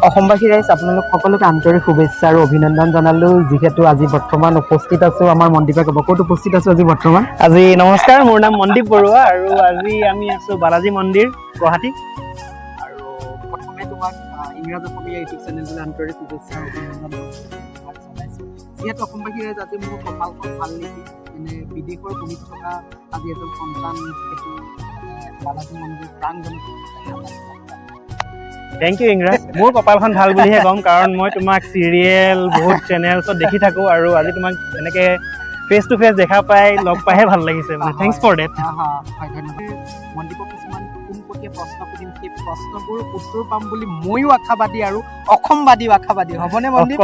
অসমবাসী ৰাইজ আপোনালোক সকলোকে আন্তৰিক শুভেচ্ছা আৰু অভিনন্দন জনালো যিহেতু আজি বৰ্তমান উপস্থিত আছো আমাৰ মনদীপে ক'ব ক'ত উপস্থিত আছো আজি বৰ্তমান আজি নমস্কাৰ মোৰ নাম মনদীপ বৰুৱা আৰু আজি আমি আছো বালাজী মন্দিৰ গুৱাহাটী আৰু প্ৰথমে তোমাক ইংৰাজ অসমীয়া ইউটিউব চেনেললৈ আন্তৰিক শুভেচ্ছা আৰু অভিনন্দন জনাইছো যিহেতু অসমবাসী ৰাইজ আজি মোৰ কপালখন ভাল নেকি মানে বিদেশৰ ভূমিত থকা আজি এজন সন্তান যিহেতু বালাজী মন্দিৰ প্ৰাংগণত থেংক ইউ ইংৰাজ মোৰ কপালখন ভাল বুলিহে ক'ম কাৰণ মই তোমাক চিৰিয়েল বহুত চেনেলছত দেখি থাকো আৰু আজি তোমাক এনেকে ফেচ টু ফেচ দেখা পাই লগ পাইহে ভাল লাগিছে মানে থেংকছ ফৰ ডেট হয় ধন্যবাদ মনদীপক কিছুমান পোনপটীয়া প্ৰশ্ন সুধিম সেই প্ৰশ্নবোৰ উত্তৰ পাম বুলি ময়ো আশাবাদী আৰু অসমবাদীও আশাবাদী হ'বনে মনদীপ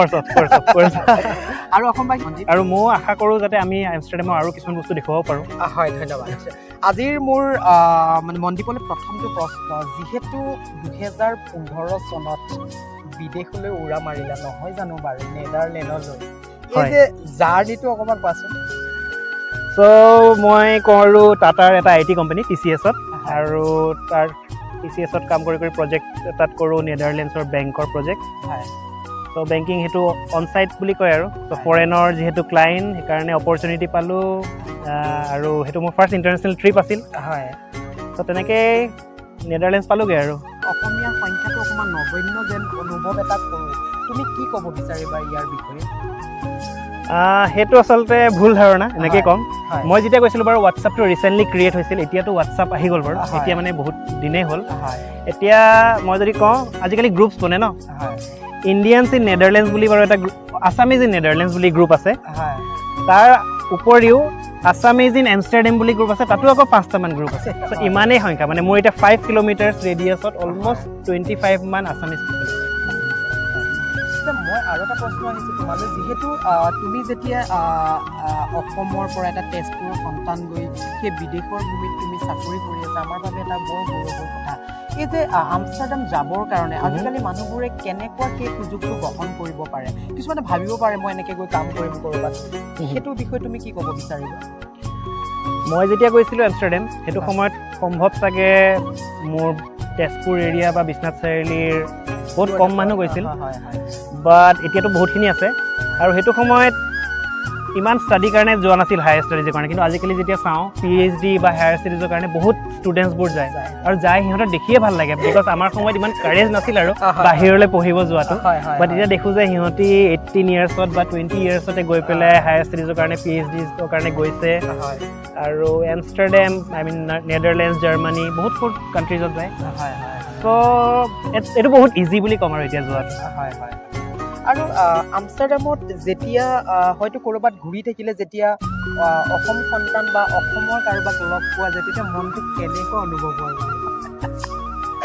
আৰু অসমবাদী আৰু ময়ো আশা কৰোঁ যাতে আমি আমষ্টাৰডামৰ আৰু কিছুমান বস্তু দেখুৱাব পাৰোঁ হয় ধন্যবাদ আজিৰ মোৰ মানে মনদীপলৈ প্ৰথমটো প্ৰশ্ন যিহেতু 2015 চনত বিদেশলৈ উৰা মাৰিলা নহয় জানো বাৰু নেদাৰলেণ্ডলৈ এই যে জাৰ্নিটো অকণমান কোৱাচোন চ' মই কৰোঁ টাটাৰ এটা IT কোম্পানী TCSত আৰু তাৰ TCSত কাম কৰি প্ৰজেক্ট এটাত কৰোঁ নেদাৰলেণ্ডছৰ বেংকৰ প্ৰজেক্ট হয় চ' বেংকিং সেইটো অন চাইট বুলি কয় আৰু চ' ফৰেনৰ যিহেতু ক্লাইণ্ট সেইকাৰণে অপৰচুনিটি পালোঁ আৰু সেইটো মোৰ ফাৰ্ষ্ট ইণ্টাৰনেশ্যনেল ট্ৰিপ আছিল হয় চ' তেনেকৈ নেদাৰলেণ্ডছ পালোঁগৈ আৰু অসমীয়া সংখ্যাটো অকণমান নগণ্য যেন অনুভৱ এটা কৰোঁ তুমি কি ক'ব বিচাৰিবা ইয়াৰ বিষয়ে সেইটো আচলতে ভুল ধাৰণা এনেকৈ ক'ম মই যেতিয়া কৈছিলোঁ বাৰু হোৱাটছআপটো ৰিচেণ্টলি ক্ৰিয়েট হৈছিল এতিয়াতো হোৱাটছআপ আহি গ'ল বাৰু এতিয়া মানে বহুত দিনেই হ'ল এতিয়া মই যদি কওঁ আজিকালি গ্ৰুপছ বনে ন ইণ্ডিয়ানছ ইন নেদাৰলেণ্ডছ বুলি বাৰু এটা আছামিজ ইন নেদাৰলেণ্ডছ বুলি গ্ৰুপ আছে তাৰ উপৰিও আছামিজ ইন এমষ্টাৰডাম বুলি গ্ৰুপ আছে তাতো আকৌ 5টামান গ্ৰুপ আছে চ' ইমানেই সংখ্যা মানে মোৰ এতিয়া 5 কিলোমিটাৰ্ছ ৰেডিয়াছত অলমষ্ট 25 মান আছামিজ মই আৰু এটা প্ৰশ্ন আহিছোঁ তোমালৈ যিহেতু তুমি যেতিয়া অসমৰ পৰা এটা তেজপুৰৰ সন্তান গৈ সেই বিদেশৰ ভূমিত তুমি চাকৰি কৰি আছা আমাৰ বাবে এটা বৰ গৌৰৱৰ কথা এই যে আমষ্টাৰডাম যাবৰ কাৰণে আজিকালি মানুহবোৰে কেনেকুৱা সেই সুযোগটো গ্ৰহণ কৰিব পাৰে কিছুমানে ভাবিব পাৰে মই এনেকৈ গৈ কাম কৰিম ক'ৰবাত সেইটো বিষয়ে তুমি কি ক'ব বিচাৰিবা মই যেতিয়া গৈছিলোঁ আমষ্টাৰডাম সেইটো সময়ত সম্ভৱ চাগে মোৰ তেজপুৰ এৰিয়া বা বিশ্বনাথ চাৰিআলিৰ বহুত কম মানুহ গৈছিল বাট এতিয়াতো বহুতখিনি আছে আৰু সেইটো সময়ত ইমান ষ্টাডিৰ কাৰণে যোৱা নাছিল হায়াৰ ষ্টাডিজৰ কাৰণে কিন্তু আজিকালি যেতিয়া চাওঁ PhD বা হায়াৰ ষ্টাডিজৰ কাৰণে বহুত ষ্টুডেণ্টছবোৰ যায় আৰু যাই সিহঁতক দেখিয়ে ভাল লাগে বিকজ আমাৰ সময়ত ইমান কাৰেজ নাছিল আৰু বাহিৰলৈ পঢ়িব যোৱাটো বাট এতিয়া দেখোঁ যে সিহঁতি 18 ইয়াৰ্ছত বা 20 ইয়াৰ্ছতে গৈ পেলাই হায়াৰ ষ্টাডিজৰ কাৰণে PhDৰ কাৰণে গৈছে আৰু আমষ্টাৰডাম নেদাৰলেণ্ডছ জাৰ্মানী বহুত কাণ্ট্ৰিজত যায় চ' এইটো বহুত ইজি বুলি ক'ম আৰু এতিয়া যোৱাটো আৰু আমষ্টাৰডামত যেতিয়া হয়তো ক'ৰবাত ঘূৰি থাকিলে যেতিয়া অসম সন্তান বা অসমৰ কাৰোবাক লগ পোৱা যায় তেতিয়া মনটো কেনেকুৱা অনুভৱ হয়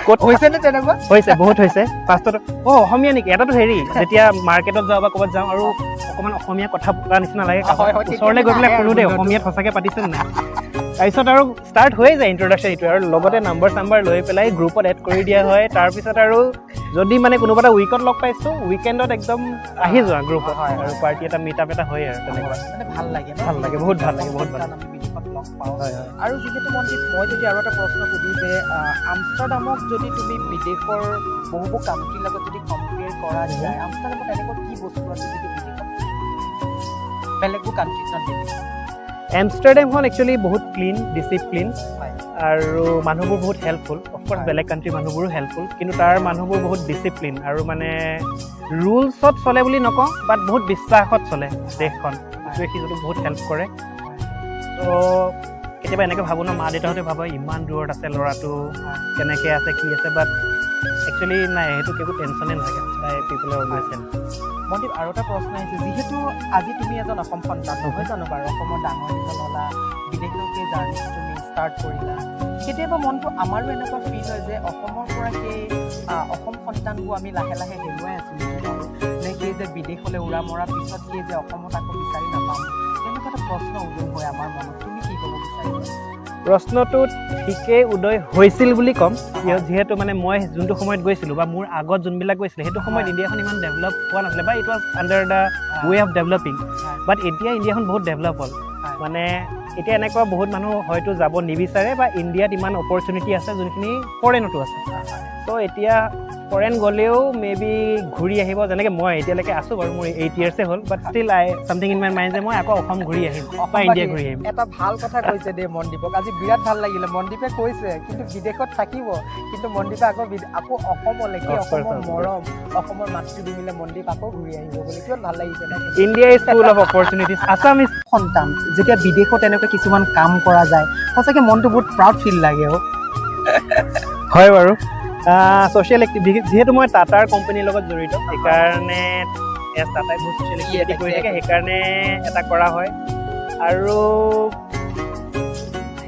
ক'ত হৈছেনে তেনেকুৱা হৈছে বহুত হৈছে ফাৰ্ষ্টত অসমীয়া নেকি এটাতো হেৰি যেতিয়া মাৰ্কেটত যাওঁ বা ক'ৰবাত যাওঁ আৰু অকণমান অসমীয়া কথা পতা নিচিনা লাগে ওচৰলৈ গৈ পেলাই শুনো দেই অসমীয়াত সঁচাকৈ পাতিছে নাই তাৰপিছত আৰু ষ্টাৰ্ট হৈ যায় ইণ্ট্ৰডাকশ্যন এইটো আৰু লগতে নাম্বাৰ লৈ পেলাই গ্ৰুপত এড কৰি দিয়া হয় তাৰপিছত আৰু যদি মানে কোনোবা এটা উইকত লগ পাইছোঁ উইকেণ্ডত একদম আহি যোৱা গ্ৰুপত আৰু পাৰ্টি এটা মিটআপ এটা হয় আৰু তেনেকুৱা মানে ভাল লাগে বহুত ভাল লাগে আমি বিদেশত লগ পাওঁ আৰু যিহেতু মনদীপ মই যদি আৰু এটা প্ৰশ্ন সুধোঁ যে আমষ্টাৰডামক যদি তুমি বিদেশৰ বহুবোৰ কাণ্ট্ৰিৰ লগত যদি কম্পেয়াৰ কৰা যায় আমষ্টাৰডামত এনেকুৱা কি বস্তু আছে যিটো বিদেশত বেলেগবোৰ কাণ্ট্ৰিত নাথাকে আমষ্টাৰডামখন একচুৱেলি বহুত ক্লিন ডিচিপ্লিন আৰু মানুহবোৰ বহুত হেল্পফুল অফক'ৰ্ছ বেলেগ কাণ্ট্ৰিৰ মানুহবোৰো হেল্পফুল কিন্তু তাৰ মানুহবোৰ বহুত ডিচিপ্লিন আৰু মানে ৰুলছত চলে বুলি নকওঁ বাট বহুত বিশ্বাসত চলে দেশখন এইটোৱে সি যদি বহুত হেল্প কৰে ত' কেতিয়াবা এনেকৈ ভাবোঁ ন মা দেউতাহঁতে ভাবে ইমান দূৰত আছে ল'ৰাটো কেনেকৈ আছে কি আছে বাট একচুৱেলি নাই সেইটো একো টেনশ্যনে নাথাকে তাই পিপলৰ অলৱেজ হেল্প মনদীপ আৰু এটা প্ৰশ্ন আহিছে যিহেতু আজি তুমি এজন অসম সন্তান নহয় জানো বাৰু অসমৰ ডাঙৰ দীঘল হ'লা বিদেশলৈকে জাৰ্ণিটো তুমি ষ্টাৰ্ট কৰিলা কেতিয়াবা মনটো আমাৰো এনেকুৱা ফিল হয় যে অসমৰ পৰা সেই অসম সন্তানবোৰ আমি লাহে লাহে হেৰুৱাই আছোঁ নে সেই যে বিদেশলৈ উৰা মৰাৰ পিছত সেই যে অসমত আকৌ বিচাৰি নাপাম তেনেকুৱা এটা প্ৰশ্ন উদয় হয় আমাৰ মনত তুমি কি ক'ব বিচাৰিবা প্ৰশ্নটো ঠিকেই উদয় হৈছিল বুলি ক'ম যিহেতু মানে মই যোনটো সময়ত গৈছিলোঁ বা মোৰ আগত যোনবিলাক গৈছিলে সেইটো সময়ত ইণ্ডিয়াখন ইমান ডেভেলপ হোৱা নাছিলে বা it was under the way of developing but এতিয়া ইণ্ডিয়াখন বহুত ডেভেলপ হ'ল মানে এতিয়া এনেকুৱা বহুত মানুহ হয়তো যাব নিবিচাৰে বা ইণ্ডিয়াত ইমান অপৰচুনিটি আছে যোনখিনি ফৰেনতো আছে ত' এতিয়া ফৰেন গ'লেও মে বি ঘূৰি আহিব যেনেকৈ মই এতিয়ালৈকে আছোঁ বাৰু মোৰ 8 years হ'ল but still something in my mind যে মই আকৌ অসম ঘূৰি আহিম বা ইণ্ডিয়া ঘূৰি আহিম এটা ভাল কথা কৈছে দেই মনদীপক আজি বিৰাট ভাল লাগিলে মনদীপে কৈছে কিন্তু বিদেশত থাকিব কিন্তু মনদীপে আকৌ অসমলৈ কি অসমৰ মৰম অসমৰ মাতৃভূমিলৈ মনদীপ আকৌ ঘূৰি আহিব বুলি কিমান ভাল লাগিছে India is full of opportunities Assamese সন্তান যেতিয়া বিদেশত এনেকৈ কিছুমান কাম কৰা যায় সঁচাকৈ মনটো বহুত প্ৰাউড ফিল লাগে হয় বাৰু ছ'চিয়েল এক্টিভিটি যিহেতু মই টাটাৰ কোম্পানীৰ লগত জড়িত সেইকাৰণে টাটাই বহুত ছ'চিয়েল এক্টিভিটি কৰি থাকে সেইকাৰণে এটা কৰা হয় আৰু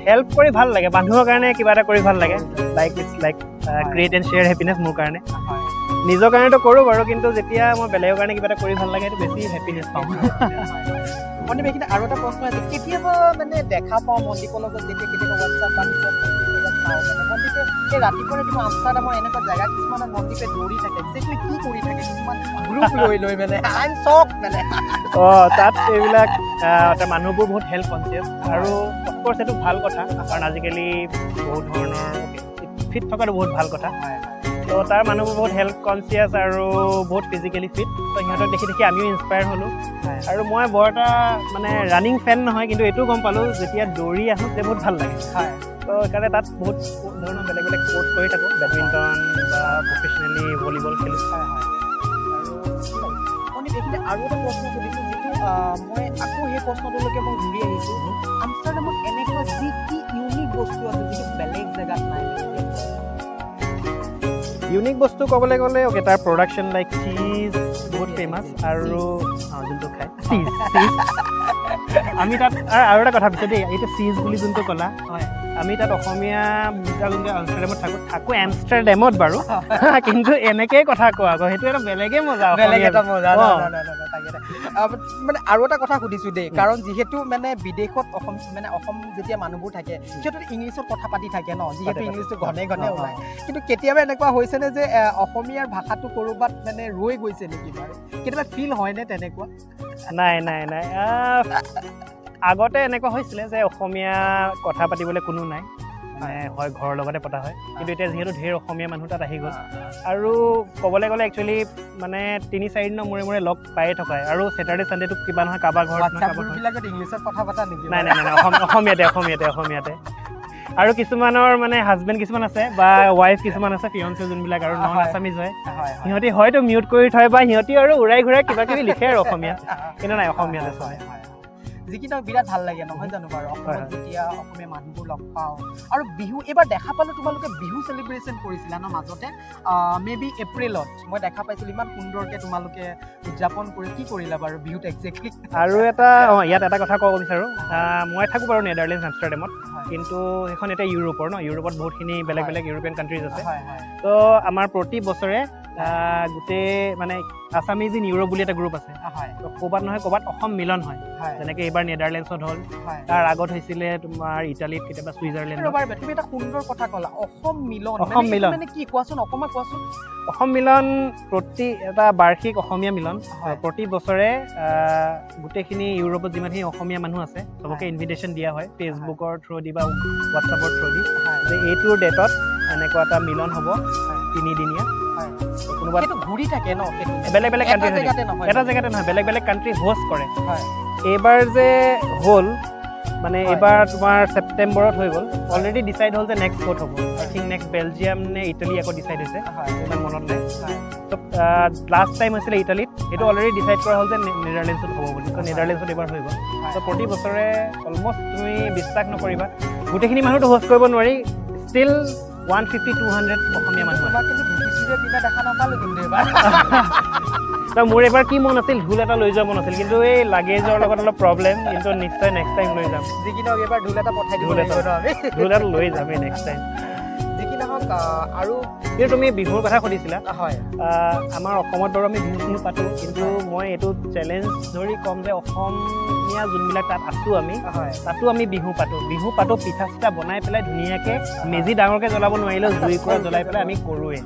হেল্প কৰি ভাল লাগে মানুহৰ কাৰণে কিবা এটা কৰি ভাল লাগে like create and share happiness মোৰ কাৰণে নিজৰ কাৰণেতো কৰোঁ বাৰু কিন্তু যেতিয়া মই বেলেগৰ কাৰণে কিবা এটা কৰি ভাল লাগে সেইটো বেছি হেপিনেছ পাওঁ মনদীপ এইখিনি আৰু এটা প্ৰশ্ন আছে কেতিয়াবা মানে দেখা পাওঁ মনদীপৰ লগত যেতিয়া কেতিয়াবা হোৱাটছআপ বা নিজৰ চাওঁ মনদীপে এই ৰাতিপুৱাৰে কিবা আমষ্টাৰডামৰ এনেকুৱা জেগা কিছুমানত মনদীপে দৌৰি থাকে এক্সেক্টলি কি কৰি থাকে কিছুমান গ্ৰুপ লৈ মানে আই এম শ্বক মানে তাত এইবিলাক মানুহবোৰ বহুত হেল্থ কনচিয়াছ আৰু অফক'ৰ্ছ এইটো ভাল কথা কাৰণ আজিকালি বহুত ধৰণৰ ফিট থকাটো বহুত ভাল কথা তো তাৰ মানুহবোৰ বহুত হেল্থ কনচিয়াছ আৰু বহুত ফিজিকেলি ফিট তো সিহঁতক দেখি দেখি আমিও ইনস্পায়াৰ হ'লোঁ আৰু মই বৰ এটা মানে ৰানিং ফেন নহয় কিন্তু এইটো গম পালোঁ যেতিয়া দৌৰি আহোঁ তেতিয়া বহুত ভাল লাগে তো সেইকাৰণে তাত বহুত ধৰণৰ বেলেগ বেলেগ স্পৰ্টছ কৰি থাকোঁ বেডমিণ্টন বা প্ৰফেচনেলি ভলীবল খেলোঁ আৰু এটা প্ৰশ্ন সুধিছোঁ যিটো মই আকৌ সেই প্ৰশ্নটোলৈকে মই ঘূৰি আহিছোঁ আমষ্টাৰডামত এনেকুৱা যি কি ইউনিক বস্তু আছে যিটো বেলেগ জেগাত নাই ইউনিক বস্তু ক'বলৈ গ'লে তাৰ প্ৰডাকশ্যন লাইক চীজ বহুত ফেমাছ আৰু যোনটো খায় চীজ আমি তাত আৰু এটা কথা পিছত দেই এইটো চীজ বুলি যোনটো ক'লা আমি তাত অসমীয়া যোনটো আমষ্টাৰডামত থাকোঁ আমষ্টাৰডামত বাৰু কিন্তু এনেকেই কথা কোৱা আকৌ সেইটো এটা বেলেগেই মজা বেলেগ এটা মজা মানে আৰু এটা কথা সুধিছোঁ দেই কাৰণ যিহেতু মানে বিদেশত অসম যেতিয়া মানুহবোৰ থাকে সিহঁতে ইংলিছত কথা পাতি থাকে ন যিহেতু ইংলিছটো ঘনে ঘনে ওলায় কিন্তু কেতিয়াবা এনেকুৱা হৈছেনে যে অসমীয়াৰ ভাষাটো ক'ৰবাত মানে ৰৈ গৈছে নেকি বাৰু কেতিয়াবা ফিল হয়নে তেনেকুৱা নাই আগতে এনেকুৱা হৈছিলে যে অসমীয়া কথা পাতিবলৈ কোনো নাই মানে হয় ঘৰৰ লগতে পতা হয় কিন্তু এতিয়া যিহেতু ঢেৰ অসমীয়া মানুহ তাত আহি গ'ল আৰু ক'বলৈ গ'লে একচুৱেলি মানে 3-4 দিনৰ মূৰে লগ পায়ে থকা আৰু ছেটাৰডে চানডেটো কিবা নহয় কাৰোবাৰ ঘৰত ইংলিছত কথা পতা নেকি নাই অসমীয়াতে আৰু কিছুমানৰ মানে হাজবেণ্ড কিছুমান আছে বা ৱাইফ কিছুমান আছে ফিয়ঞ্চে যোনবিলাক আৰু নন আছামিজ হয় সিহঁতি হয়তো মিউট কৰি থয় বা সিহঁতি আৰু উৰাই ঘূৰাই কিবা কিবি লিখে আৰু অসমীয়াত কিন্তু নাই অসমীয়াতে চলে যিকেইটা বিৰাট ভাল লাগে নহয় জানো বাৰু অসমত যেতিয়া অসমীয়া মানুহবোৰ লগ পাওঁ আৰু বিহু এইবাৰ দেখা পালোঁ তোমালোকে বিহু চেলিব্ৰেশ্যন কৰিছিলা ন মাজতে মে বি এপ্ৰিলত মই দেখা পাইছিলোঁ ইমান সুন্দৰকৈ তোমালোকে উদযাপন কৰি কি কৰিলা বাৰু বিহুত এক্সেক্টলি আৰু এটা ইয়াত এটা কথা ক'ব বিচাৰোঁ মই থাকোঁ বাৰু নেদাৰলেণ্ডছ আমষ্টাৰডামত কিন্তু সেইখন এতিয়া ইউৰোপত বহুতখিনি বেলেগ বেলেগ ইউৰোপিয়ান কাণ্ট্ৰিজ আছে তো আমাৰ প্ৰতি বছৰে গোটেই মানে আছামিজ ইন ইউৰোপ বুলি এটা গ্ৰুপ আছে তো ক'ৰবাত নহয় ক'ৰবাত অসম মিলন হয় যেনেকৈ এইবাৰ নেদাৰলেণ্ডছত হ'ল তাৰ আগত হৈছিলে তোমাৰ ইটালীত কেতিয়াবা ছুইজাৰলেণ্ডত তুমি এটা সুন্দৰ কথা ক'লা অসম মিলন মানে কি কোৱাচোন অকণমান কোৱাচোন অসম মিলন এটা বাৰ্ষিক অসমীয়া মিলন প্ৰতি বছৰে গোটেইখিনি ইউৰোপত যিমানখিনি অসমীয়া মানুহ আছে চবকে ইনভিটেশ্যন দিয়া হয় ফেচবুকৰ থ্ৰুদি বা হোৱাটছআপৰ থ্ৰুদি যে এইটোৰ ডেটত এনেকুৱা এটা মিলন হ'ব 3 দিনীয়া কোনোবা ঘূৰি থাকে ন বেলেগ বেলেগ কাণ্ট্ৰি এটা জেগাতে নহয় বেলেগ বেলেগ কাণ্ট্ৰি হোষ্ট কৰে এইবাৰ যে হ'ল মানে এইবাৰ তোমাৰ ছেপ্টেম্বৰত হৈ গ'ল অলৰেডি ডিচাইড হ'ল যে নেক্সট ক'ত হ'ব আই থিংক নেক্সট বেলজিয়াম নে ইটালী আকৌ ডিচাইড হৈছে ইমান মনত নাই তো লাষ্ট টাইম হৈছিলে ইটালীত এইটো অলৰেডি ডিচাইড কৰা হ'ল যে নেদাৰলেণ্ডছত হ'ব বুলি তো নেদাৰলেণ্ডছত এইবাৰ হৈ গ'ল তো প্ৰতি বছৰে অলমষ্ট তুমি বিশ্বাস নকৰিবা গোটেইখিনি মানুহতো হোষ্ট কৰিব নোৱাৰি ষ্টিল 150-200 অসমীয়া মানুহ তো মোৰ এবাৰ কি মন আছিল ঢোল এটা লৈ যোৱা মন আছিল কিন্তু এই লাগেজৰ লগত অলপ প্ৰব্লেম কিন্তু নিশ্চয় নেক্সট টাইম লৈ যাম যিকিনক এবাৰ ঢোল এটা পঠাই দিব লাগিব ঢোল এটা লৈ যামেই নেক্সট টাইম যিকিনক আৰু কিন্তু তুমি বিহুৰ কথা সুধিছিলা হয় আমাৰ অসমত বাৰু আমি বিহু পাতোঁ কিন্তু মই এইটো চেলেঞ্জ ধৰি ক'ম যে অসমীয়া যোনবিলাক তাত আছোঁ আমি তাতো আমি বিহু পাতোঁ পিঠা চিঠা বনাই পেলাই ধুনীয়াকৈ মেজি ডাঙৰকৈ জ্বলাব নোৱাৰিলেও জুইকুৰা জ্বলাই পেলাই আমি কৰোঁৱেই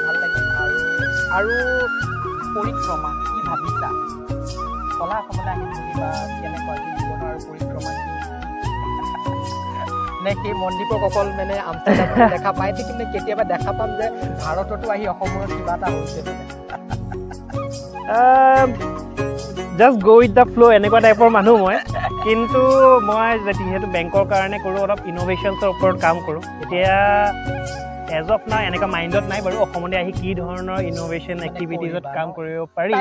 ভাল লাগে আৰু পৰিক্ৰমা কি ভাবিছা কলা অসমলৈ আহিম বুলি বা কেনেকুৱা জীৱনৰ আৰু পৰিক্ৰমা কি নে সেই মনদ্বীপক অকল মানে আমষ্টাৰডামত দেখা পাই থাকিম নে কেতিয়াবা দেখা পাম যে ভাৰততো আহি অসমৰ কিবা এটা হৈছে মানে জাষ্ট গ' উইথ দ্য ফ্ল' এনেকুৱা টাইপৰ মানুহ মই কিন্তু মই যিহেতু বেংকৰ কাৰণে কৰোঁ অলপ ইন'ভেশ্যনছৰ ওপৰত কাম কৰোঁ এতিয়া এজ অফ নাও এনেকুৱা মাইণ্ডত নাই বাৰু অসমলৈ আহি কি ধৰণৰ ইন'ভেশ্যন এক্টিভিটিজত কাম কৰিব পাৰি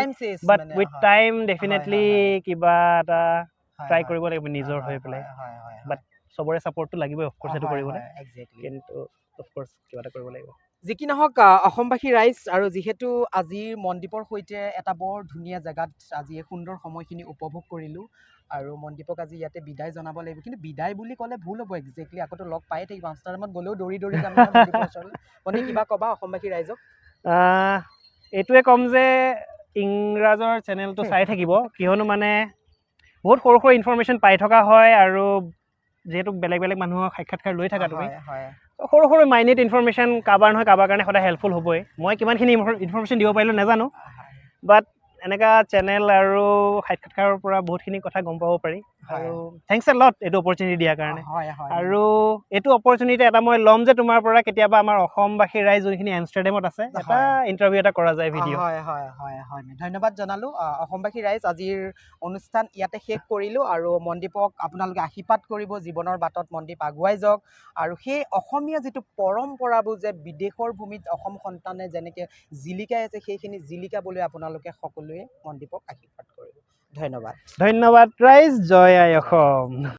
বাট উইথ টাইম ডেফিনেটলি কিবা এটা ট্ৰাই কৰিব লাগিব নিজৰ হৈ পেলাই বাট চবৰে ছাপৰ্টটো লাগিবই অফক'ৰ্ছ সেইটো কৰিবলৈ কিন্তু অফক'ৰ্ছ কিবা এটা কৰিব লাগিব যি কি নহওক অসমবাসী ৰাইজ আৰু যিহেতু আজিৰ মনদ্বীপৰ সৈতে এটা বৰ ধুনীয়া জেগাত আজি এই সুন্দৰ সময়খিনি উপভোগ কৰিলোঁ আৰু মনদ্বীপক আজি ইয়াতে বিদায় জনাব লাগিব কিন্তু বিদায় বুলি ক'লে ভুল হ'ব একজেক্টলি আকৌতো লগ পায়ে থাকিব আমষ্টাৰডামত গ'লেও দৌৰি দৌৰি যাম মনদ্বীপৰ ওচৰলৈ মানে কিবা ক'বা অসমবাসী ৰাইজক এইটোৱে ক'ম যে ইংৰাজৰ চেনেলটো চাই থাকিব কিয়নো মানে বহুত সৰু সৰু ইনফৰমেশ্যন পাই থকা হয় আৰু যিহেতু বেলেগ বেলেগ মানুহৰ সাক্ষাৎকাৰ লৈ থাকা তুমি সৰু সৰু মাইনিট ইনফৰমেশ্যন কাৰোবাৰ নহয় কাৰোবাৰ কাৰণে সদায় হেল্পফুল হ'বই মই কিমানখিনি ইনফৰমেশ্যন দিব পাৰিলোঁ নাজানো বাট এনেকুৱা চেনেল আৰু সাক্ষাৎকাৰৰ পৰা বহুতখিনি কথা গম পাব পাৰি আৰু থেংকছ এ লট এইটো অপৰচুনিটি দিয়াৰ কাৰণে আৰু এইটো অপৰচুনিটি এটা মই ল'ম যে তোমাৰ পৰা কেতিয়াবা আমাৰ অসমবাসী ৰাইজ যোনখিনি আমষ্টাৰডামত আছে এটা ইণ্টাৰভিউ এটা কৰা যায় ভিডিঅ' ধন্যবাদ জনালোঁ অসমবাসী ৰাইজ আজিৰ অনুষ্ঠান ইয়াতে শেষ কৰিলোঁ আৰু মনদ্বীপক আপোনালোকে আশীৰ্বাদ কৰিব জীৱনৰ বাটত মনদ্বীপ আগুৱাই যাওক আৰু সেই অসমীয়া যিটো পৰম্পৰাবোৰ যে বিদেশৰ ভূমিত অসম সন্তানে যেনেকৈ জিলিকাই আছে সেইখিনি জিলিকাবলৈ আপোনালোকে সকলোৱে মনদ্বীপক আশীৰ্বাদ কৰিব ধন্যবাদ ধন্যবাদ ৰাইজ জয় আই অসম